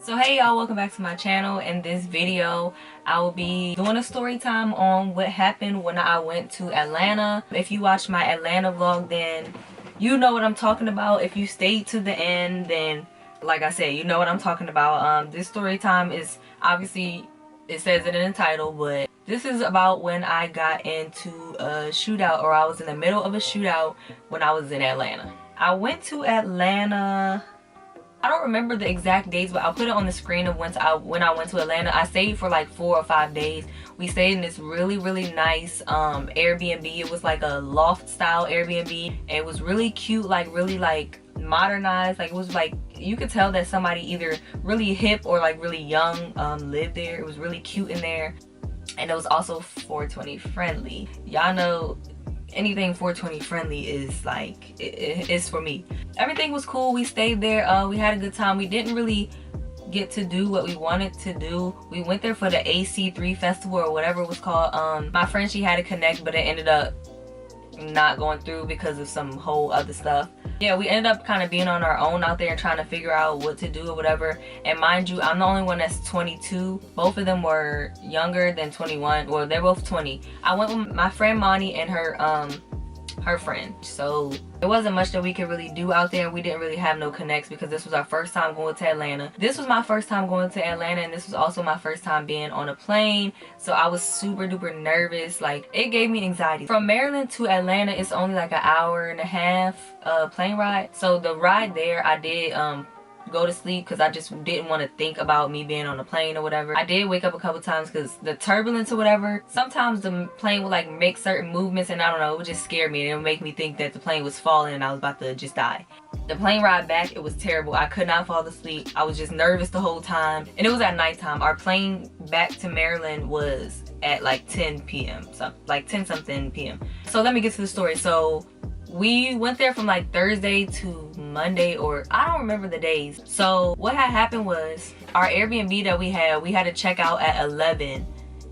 So hey y'all, welcome back to my channel. In this video I will be doing a story time on what happened when I went to Atlanta. If you watched my Atlanta vlog, then you know what I'm talking about. If you stayed to the end, then like I said, you know what I'm talking about. This story time is obviously, it says it in the title, but this is about when I got into a shootout, or I was in the middle of a shootout when I was in Atlanta. I went to Atlanta, I don't remember the exact dates, but I'll put it on the screen of when I went to Atlanta. I stayed for like 4 or 5 days. We stayed in this really nice Airbnb. It was like a loft style Airbnb, and it was really cute, like really like modernized. Like it was like, you could tell that somebody either really hip or like really young lived there. It was really cute in there, and it was also 420 friendly. Y'all know anything 420 friendly is like, it's for me. Everything was cool. We stayed there. We had a good time. We didn't really get to do what we wanted to do. We went there for the AC3 festival or whatever it was called. My friend, she had to connect, but it ended up not going through because of some whole other stuff. Yeah, we ended up kind of being on our own out there and trying to figure out what to do or whatever. And mind you, I'm the only one that's 22. Both of them were younger than 21. Well, they're both 20. I went with my friend Monty and her friend. So there wasn't much that we could really do out there. We didn't really have no connects because this was our first time going to Atlanta. This was my first time going to Atlanta, and this was also my first time being on a plane. So I was super duper nervous. Like, it gave me anxiety. From Maryland to Atlanta, it's only like an hour and a half plane ride. So the ride there, I did go to sleep because I just didn't want to think about me being on a plane or whatever. I did wake up a couple times because the turbulence or whatever, sometimes the plane would like make certain movements, and I don't know, it would just scare me, and it would make me think that the plane was falling and I was about to just die. The plane ride back, it was terrible. I could not fall asleep. I was just nervous the whole time, and it was at nighttime. Our plane back to Maryland was at like 10 p.m. so like 10 something p.m. So let me get to the story. So we went there from like Thursday to Monday, or I don't remember the days. So what had happened was, our Airbnb that we had to check out at 11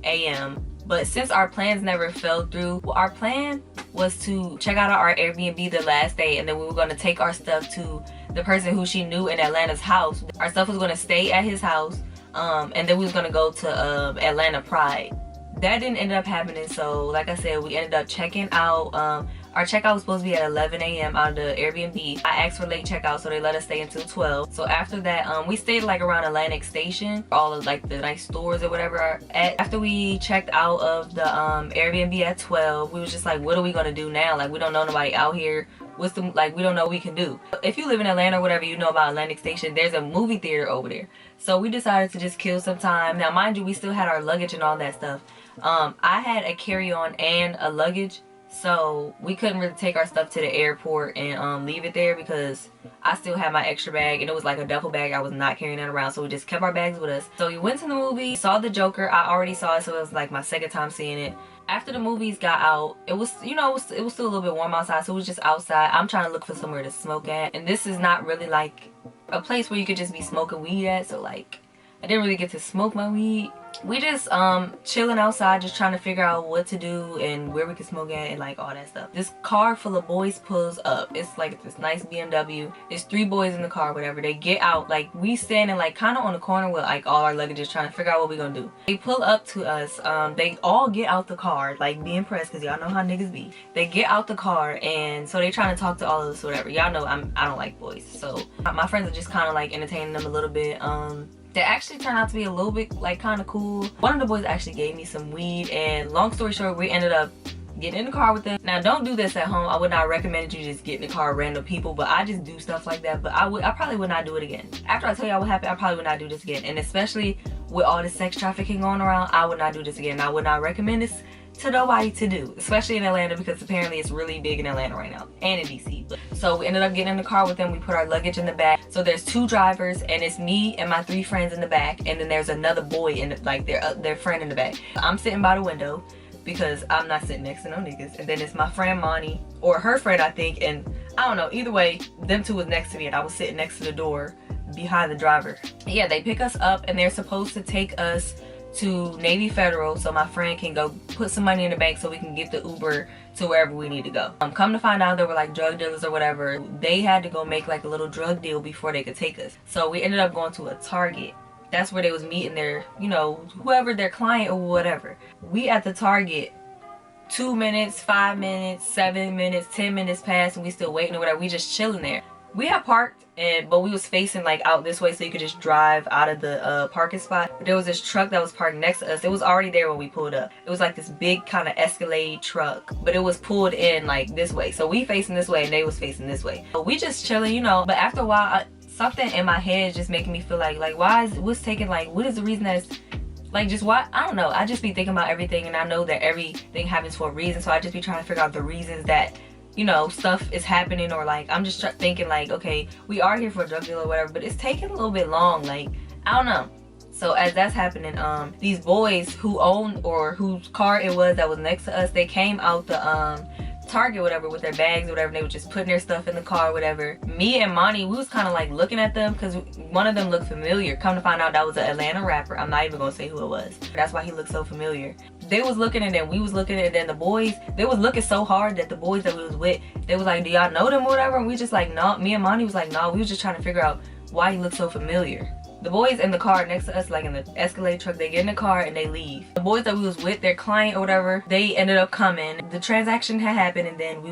a.m. But since our plans never fell through, our plan was to check out our Airbnb the last day, and then we were going to take our stuff to the person who she knew in Atlanta's house. Our stuff was going to stay at his house, and then we was going to go to Atlanta Pride. That didn't end up happening. So like I said, we ended up checking out. Our checkout was supposed to be at 11 a.m. out of the Airbnb. I asked for late checkout, so they let us stay until 12. So after that, we stayed like around Atlantic Station, all of like the nice stores or whatever are at. After we checked out of the Airbnb at 12, we was just like, what are we gonna do now? Like, we don't know nobody out here. What's the, like, we don't know what we can do. If you live in Atlanta or whatever, you know about Atlantic Station. There's a movie theater over there. So we decided to just kill some time. Now mind you, we still had our luggage and all that stuff. I had a carry-on and a luggage, so we couldn't really take our stuff to the airport and leave it there, because I still had my extra bag, and it was like a duffel bag. I was not carrying that around, so we just kept our bags with us. So we went to the movie, saw the Joker. I already saw it, so it was like my second time seeing it. After the movies got out, it was, you know, it was still a little bit warm outside, so it was just outside. I'm trying to look for somewhere to smoke at, and this is not really like a place where you could just be smoking weed at, so like I didn't really get to smoke my weed. We just chilling outside, just trying to figure out what to do and where we could smoke at and like all that stuff. This car full of boys pulls up. It's like this nice BMW. There's 3 boys in the car, whatever. They get out, like we standing like kind of on the corner with like all our luggage, just trying to figure out what we gonna do. They pull up to us. They all get out the car, like be impressed, because y'all know how niggas be. They get out the car, and so they trying to talk to all of us, whatever. Y'all know I don't like boys, so my friends are just kind of like entertaining them a little bit. They actually turned out to be a little bit like kind of cool. One of the boys actually gave me some weed, and long story short, we ended up getting in the car with them. Now don't do this at home. I would not recommend that you just get in the car with random people, but I just do stuff like that. But I probably would not do it again. After I tell y'all what happened, I probably would not do this again. And especially with all the sex trafficking going around, I would not do this again. I would not recommend this to nobody to do, especially in Atlanta, because apparently it's really big in Atlanta right now, and in DC. So we ended up getting in the car with them. We put our luggage in the back. So there's 2 drivers, and it's me and my 3 friends in the back, and then there's another boy in the, like their friend in the back. I'm sitting by the window because I'm not sitting next to no niggas, and then it's my friend Monty, or her friend I think, and I don't know, either way, them 2 was next to me, and I was sitting next to the door behind the driver. Yeah, they pick us up, and they're supposed to take us to Navy Federal so my friend can go put some money in the bank so we can get the Uber to wherever we need to go. Come to find out, they were like drug dealers or whatever. They had to go make like a little drug deal before they could take us. So we ended up going to a Target. That's where they was meeting their, you know, whoever their client or whatever. We at the Target, 2 minutes, 5 minutes, 7 minutes, 10 minutes passed, and we still waiting or whatever. We just chilling there. We had parked, but we was facing like out this way, so you could just drive out of the parking spot. But there was this truck that was parked next to us. It was already there when we pulled up. It was like this big kind of Escalade truck, but it was pulled in like this way. So we facing this way and they was facing this way. But we just chilling, you know. But after a while, something in my head is just making me feel like why is what's taking, like, what is the reason that it's like, just why? I don't know. I just be thinking about everything, and I know that everything happens for a reason. So I just be trying to figure out the reasons that, you know, stuff is happening, or like I'm just thinking like, okay, we are here for a drug deal or whatever, but it's taking a little bit long. Like, I don't know. So as that's happening, these boys who owned, or whose car it was that was next to us, they came out the Target whatever with their bags or whatever, and they were just putting their stuff in the car or whatever. Me and Monty, we was kind of like looking at them because one of them looked familiar. Come to find out, that was an Atlanta rapper. I'm not even gonna say who it was. That's why he looked so familiar. They was looking, and then we was looking, and then the boys, they was looking so hard that the boys that we was with, they was like, do y'all know them or whatever? And we just like, no. Me and Monty was like, no. We was just trying to figure out why he looked so familiar. The boys in the car next to us, like in the Escalade truck, they get in the car and they leave. The boys that we was with, their client or whatever, they ended up coming. The transaction had happened, and then we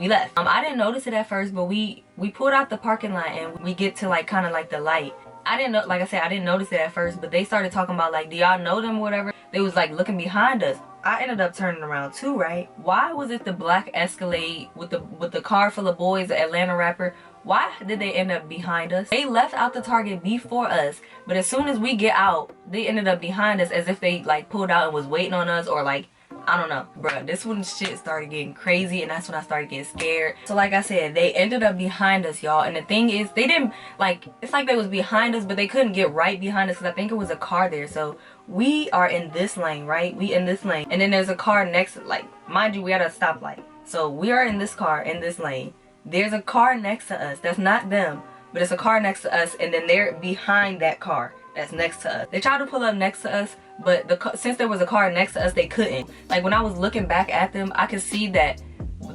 left. I didn't notice it at first, but we pulled out the parking lot and we get to like kind of like the light. I didn't know, like I said, I didn't notice it at first, but they started talking about like, do y'all know them or whatever? They was like looking behind us. I ended up turning around too, right? Why was it the black Escalade with the car full of boys, the Atlanta rapper? Why did they end up behind us? They left out the Target before us, but as soon as we get out, they ended up behind us, as if they like pulled out and was waiting on us, or like, I don't know. Bruh, this when shit started getting crazy, and that's when I started getting scared. So like I said, they ended up behind us, y'all. And the thing is, they didn't, like, it's like they was behind us, but they couldn't get right behind us because I think it was a car there. So we are in this lane, right? We in this lane. And then there's a car next, like, mind you, we at a stoplight. So we are in this car, in this lane. There's a car next to us. That's not them, but it's a car next to us, and then they're behind that car that's next to us. They tried to pull up next to us, but since there was a car next to us, they couldn't. Like, when I was looking back at them, I could see that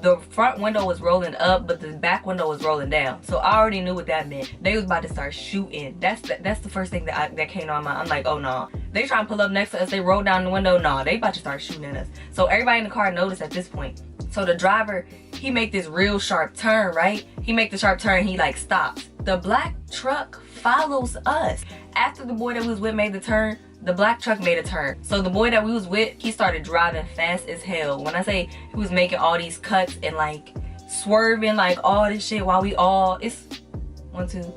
the front window was rolling up, but the back window was rolling down. So I already knew what that meant. They was about to start shooting. That's the first thing that came to my mind. I'm like, oh no. They trying to pull up next to us. They rolled down the window. No, they about to start shooting at us. So everybody in the car noticed at this point. So the driver, he make this real sharp turn, right? He make the sharp turn, he like stops. The black truck follows us. After the boy that we was with made the turn, the black truck made a turn. So the boy that we was with, he started driving fast as hell. When I say he was making all these cuts and like swerving, like all this shit, while we all, it's 1, 2,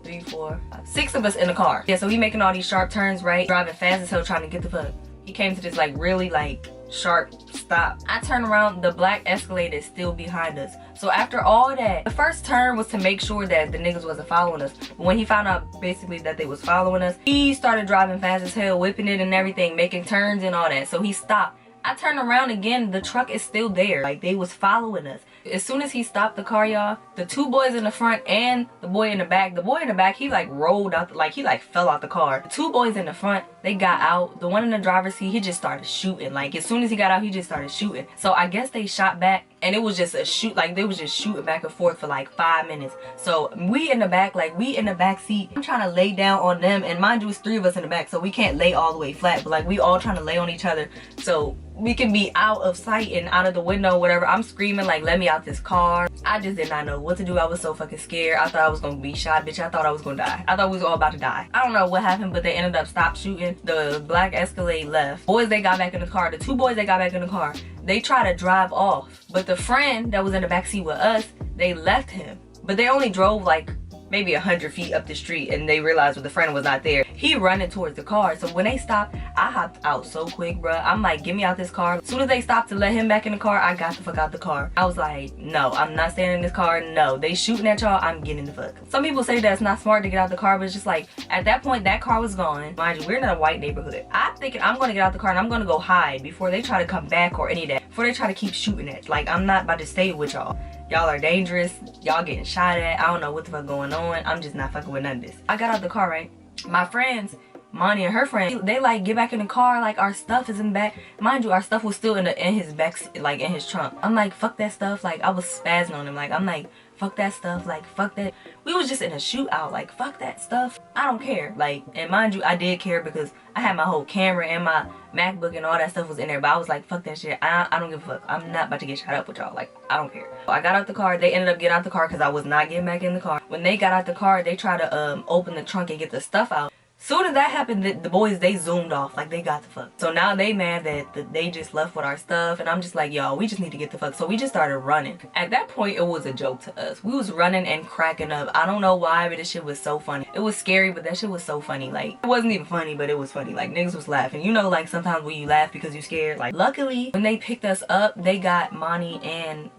3, 4, 5, 6 of us in the car. Yeah, so he making all these sharp turns, right? Driving fast as hell, trying to get the fuck. He came to this like really like sharp stop. I turn around, the black Escalade is still behind us. So after all that, the first turn was to make sure that the niggas wasn't following us. But when he found out basically that they was following us, he started driving fast as hell, whipping it and everything, making turns and all that. So he stopped. I turned around again, the truck is still there. Like, they was following us. As soon as he stopped the car, y'all, the 2 boys in the front and the boy in the back, he like rolled out, like he like fell out the car. The 2 boys in the front, they got out. The one in the driver's seat, he just started shooting. Like, as soon as he got out, he just started shooting. So I guess they shot back, and it was just a shoot, like they was just shooting back and forth for like 5 minutes. So we in the back, like we in the back seat, I'm trying to lay down on them, and mind you, it's 3 of us in the back, so we can't lay all the way flat, but like we all trying to lay on each other so we can be out of sight and out of the window, whatever. I'm screaming like, let me out this car. I just did not know what to do. I was so fucking scared. I thought I was gonna be shot, bitch. I thought I was gonna die. I thought we was all about to die. I don't know what happened, but they ended up stop shooting. The black Escalade left. Boys, they got back in the car. The 2 boys, they got back in the car. They tried to drive off, but the friend that was in the back seat with us, they left him. But they only drove like maybe 100 feet up the street, and they realized when the friend was not there, he running towards the car. So when they stopped, I hopped out so quick, bruh. I'm like, get me out this car. As soon as they stopped to let him back in the car, I got the fuck out the car. I was like, no, I'm not staying in this car. No, they shooting at y'all, I'm getting the fuck. Some people say that it's not smart to get out the car, but it's just like, at that point, that car was gone. Mind you, we're in a white neighborhood. I'm thinking I'm gonna get out the car and I'm gonna go hide before they try to come back or any of that. Before they try to keep shooting at. Like, I'm not about to stay with y'all. Y'all are dangerous. Y'all getting shot at. I don't know what the fuck going on. I'm just not fucking with none of this. I got out the car, right? My friends, Monty and her friend, they like get back in the car, like our stuff is in the back. Mind you, our stuff was still in his back, like in his trunk. I'm like, fuck that stuff. Like, I was spazzing on him. Like, I'm like, fuck that stuff, like fuck that. We was just in a shootout, like fuck that stuff. I don't care. Like, and mind you, I did care because I had my whole camera and my MacBook and all that stuff was in there, but I was like, fuck that shit. I don't give a fuck. I'm not about to get shot up with y'all. Like, I don't care. I got out the car. They ended up getting out the car because I was not getting back in the car. When they got out the car, they tried to open the trunk and get the stuff out. Soon as that happened, the boys, they zoomed off. Like, they got the fuck. So now they mad that they just left with our stuff. And I'm just like, yo, we just need to get the fuck. So we just started running. At that point, it was a joke to us. We was running and cracking up. I don't know why, but this shit was so funny. It was scary, but that shit was so funny. Like, it wasn't even funny, but it was funny. Like, niggas was laughing. You know, like, sometimes when you laugh because you're scared. Like, luckily, when they picked us up, they got Monty and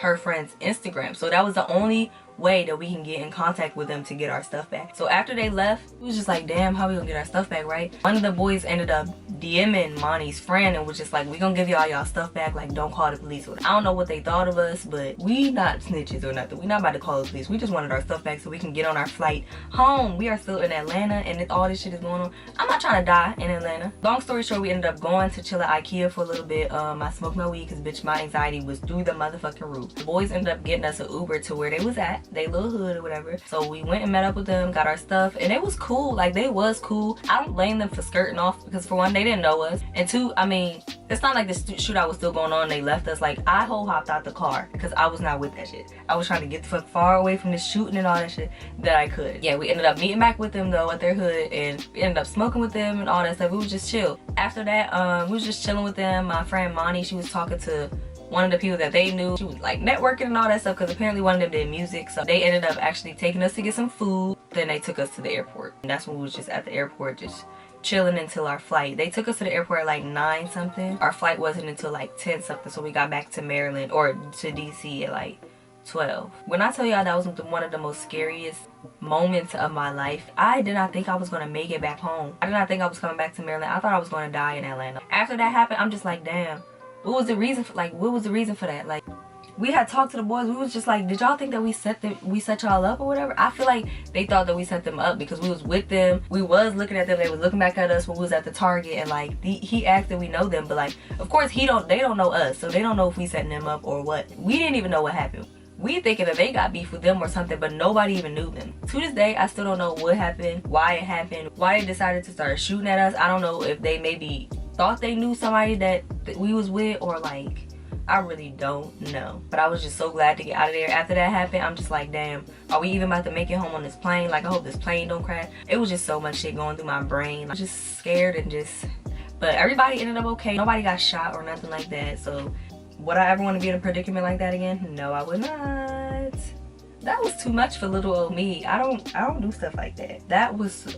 her friend's Instagram. So that was the only way that we can get in contact with them to get our stuff back. So after they left, we was just like, damn, how we gonna get our stuff back, right? One of the boys ended up DMing Monty's friend and was just like, we gonna give y'all stuff back, like don't call the police. I don't know what they thought of us, but we not snitches or nothing. We not about to call the police. We just wanted our stuff back so we can get on our flight home. We are still in Atlanta and all this shit is going on. I'm not trying to die in Atlanta. Long story short, we ended up going to chill at IKEA for a little bit. I smoked my weed because bitch, my anxiety was through the motherfucking roof. The boys ended up getting us an Uber to where they was at, they little hood or whatever. So we went and met up with them, got our stuff, and it was cool. Like, they was cool. I don't blame them for skirting off because for one, they didn't know us, and two, I mean, it's not like the shootout was still going on. They left us. Like, I whole hopped out the car because I was not with that shit. I was trying to get the fuck far away from this shooting and all that shit that I could. Yeah, we ended up meeting back with them though at their hood, and we ended up smoking with them and all that stuff. We was just chill. After that, we was just chilling with them. My friend Monty, she was talking to one of the people that they knew. She was like networking and all that stuff because apparently one of them did music. So they ended up actually taking us to get some food. Then they took us to the airport. And that's when we was just at the airport just chilling until our flight. They took us to the airport at like 9 something. Our flight wasn't until like 10 something. So we got back to Maryland or to DC at like 12. When I tell y'all that was one of the most scariest moments of my life, I did not think I was going to make it back home. I did not think I was coming back to Maryland. I thought I was going to die in Atlanta. After that happened, I'm just like, damn. What was the reason for, like, what was the reason for that? Like, we had talked to the boys. We was just like, did y'all think that we set y'all up or whatever? I feel like they thought that we set them up because we was with them. We was looking at them. They was looking back at us when we was at the Target, and like he asked that we know them, but like, of course they don't know us, so they don't know if we setting them up or what. We didn't even know what happened. We thinking that they got beef with them or something, but nobody even knew them. To this day, I still don't know what happened, why it happened, why they decided to start shooting at us. I don't know if they maybe thought they knew somebody that we was with, or like, I really don't know. But I was just so glad to get out of there. After that happened, I'm just like, damn, are we even about to make it home on this plane? Like, I hope this plane don't crash. It was just so much shit going through my brain. I was just scared and just, but everybody ended up okay. Nobody got shot or nothing like that. So would I ever want to be in a predicament like that again? No, I would not. That was too much for little old me. I don't do stuff like that. That was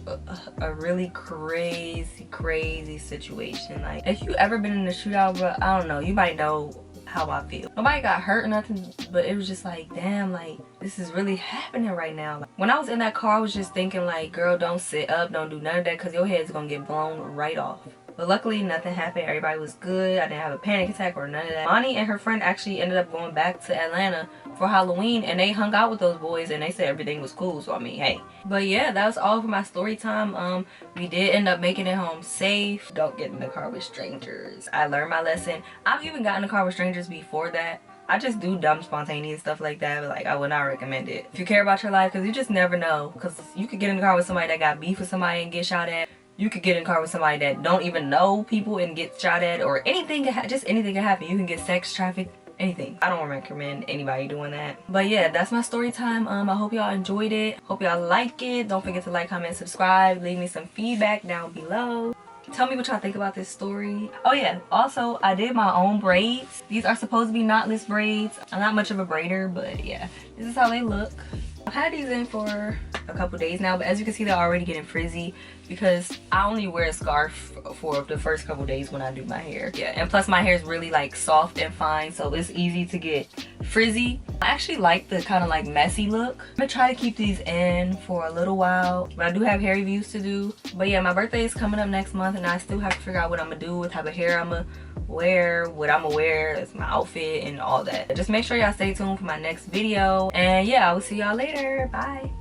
a really crazy situation. Like, if you ever been in a shootout, bro, I don't know, you might know how I feel. Nobody got hurt or nothing, but it was just like, damn, like, this is really happening right now. Like, when I was in that car, I was just thinking like, girl, don't sit up, don't do none of that, because your head's gonna get blown right off. But luckily, nothing happened. Everybody was good. I didn't have a panic attack or none of that. Monty and her friend actually ended up going back to Atlanta for Halloween, and they hung out with those boys, and they said everything was cool. So I mean, hey. But yeah, that was all for my story time. We did end up making it home safe. Don't get in the car with strangers. I learned my lesson. I've even gotten in the car with strangers before that. I just do dumb spontaneous stuff like that, but like, I would not recommend it if you care about your life, because you just never know. Because you could get in the car with somebody that got beef with somebody and get shot at. You could get in a car with somebody that don't even know people and get shot at, or anything, just anything can happen. You can get sex trafficked, anything. I don't recommend anybody doing that. But yeah, that's my story time. I hope y'all enjoyed it. Hope y'all like it. Don't forget to like, comment, subscribe. Leave me some feedback down below. Tell me what y'all think about this story. Oh yeah, also I did my own braids. These are supposed to be knotless braids. I'm not much of a braider, but yeah, this is how they look. I've had these in for a couple days now, but as you can see, they're already getting frizzy because I only wear a scarf for the first couple days when I do my hair. Yeah, and plus my hair is really like soft and fine, so it's easy to get frizzy. I actually like the kind of like messy look. I'm gonna try to keep these in for a little while, but I do have hair reviews to do. But yeah, my birthday is coming up next month, and I still have to figure out what I'm gonna do, what type of hair I'm gonna wear, what I'm gonna wear as my outfit and all that. Just make sure y'all stay tuned for my next video, and yeah, I will see y'all later. Bye.